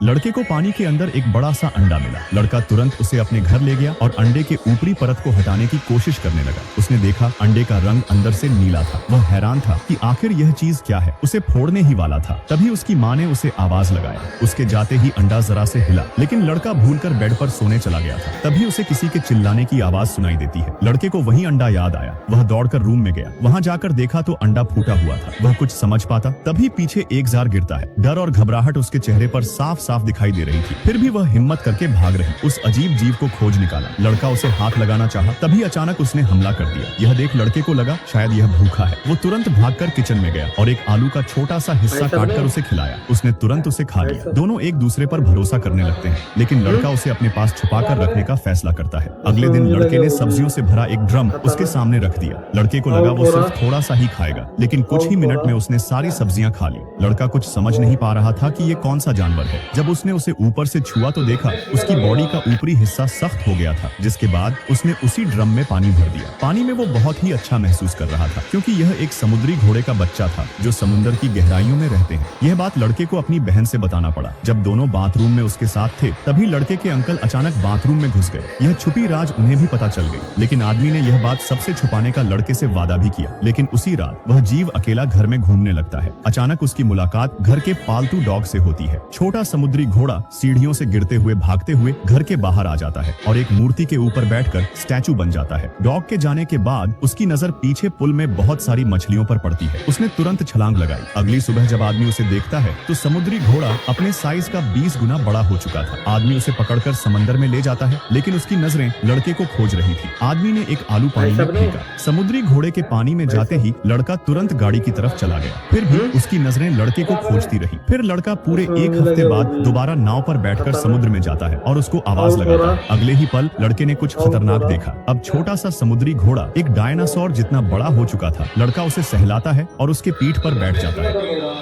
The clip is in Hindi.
लड़के को पानी के अंदर एक बड़ा सा अंडा मिला। लड़का तुरंत उसे अपने घर ले गया और अंडे के ऊपरी परत को हटाने की कोशिश करने लगा। उसने देखा अंडे का रंग अंदर से नीला था। वह हैरान था कि आखिर यह चीज क्या है। उसे फोड़ने ही वाला था, तभी उसकी माँ ने उसे आवाज लगाया। उसके जाते ही अंडा जरा से हिला, लेकिन लड़का भूलकर बेड पर सोने चला गया था। तभी उसे किसी के चिल्लाने की आवाज सुनाई देती है। लड़के को वही अंडा याद आया। वह दौड़कर रूम में गया। वहाँ जाकर देखा तो अंडा फूटा हुआ था। वह कुछ समझ पाता तभी पीछे एक जार गिरता है। डर और घबराहट उसके चेहरे पर साफ साफ दिखाई दे रही थी। फिर भी वह हिम्मत करके भाग रही। उस अजीब जीव को खोज निकाला। लड़का उसे हाथ लगाना चाहा, तभी अचानक उसने हमला कर दिया। यह देख लड़के को लगा शायद यह भूखा है। वो तुरंत भागकर किचन में गया और एक आलू का छोटा सा हिस्सा काटकर उसे खिलाया। उसने तुरंत उसे खा लिया। दोनों एक दूसरे पर भरोसा करने लगते हैं, लेकिन लड़का उसे अपने पास छुपाकर रखने का फैसला करता है। अगले दिन लड़के ने सब्जियों से भरा एक ड्रम उसके सामने रख दिया। लड़के को लगा वो सिर्फ थोड़ा सा ही खाएगा, लेकिन कुछ ही मिनट में उसने सारी सब्जियां खा ली। लड़का कुछ समझ नहीं पा रहा था कि ये कौन सा जानवर है। जब उसने उसे ऊपर से छुआ तो देखा उसकी बॉडी का ऊपरी हिस्सा सख्त हो गया था, जिसके बाद उसने उसी ड्रम में पानी भर दिया। पानी में वो बहुत ही अच्छा महसूस कर रहा था, क्योंकि यह एक समुद्री घोड़े का बच्चा था जो समुद्र की गहराइयों में रहते हैं। यह बात लड़के को अपनी बहन से बताना पड़ा। जब दोनों बाथरूम में उसके साथ थे, तभी लड़के के अंकल अचानक बाथरूम में घुस गए। यह छुपी राज उन्हें भी पता चल गई, लेकिन आदमी ने यह बात सबसे छुपाने का लड़के से वादा भी किया। लेकिन उसी रात वह जीव अकेला घर में घूमने लगता है। अचानक उसकी मुलाकात घर के पालतू डॉग से होती है। छोटा समुद्री घोड़ा सीढ़ियों से गिरते हुए भागते हुए घर के बाहर आ जाता है और एक मूर्ति के ऊपर बैठकर स्टैचू बन जाता है। डॉग के जाने के बाद उसकी नजर पीछे पुल में बहुत सारी मछलियों पर पड़ती है। उसने तुरंत छलांग लगाई। अगली सुबह जब आदमी उसे देखता है तो समुद्री घोड़ा अपने साइज का 20 गुना बड़ा हो चुका था। आदमी उसे पकड़कर समंदर में ले जाता है, लेकिन उसकी नजरें लड़के को खोज रही थी। आदमी ने एक आलू पानी में फेंका। समुद्री घोड़े के पानी में जाते ही लड़का तुरंत गाड़ी की तरफ चला गया। फिर भी उसकी नजरें लड़के को खोजती रही। फिर लड़का पूरे एक हफ्ते बाद दोबारा नाव पर बैठकर समुद्र में जाता है और उसको आवाज लगाता है। अगले ही पल लड़के ने कुछ खतरनाक देखा। अब छोटा सा समुद्री घोड़ा एक डायनासोर जितना बड़ा हो चुका था। लड़का उसे सहलाता है और उसके पीठ पर बैठ जाता है।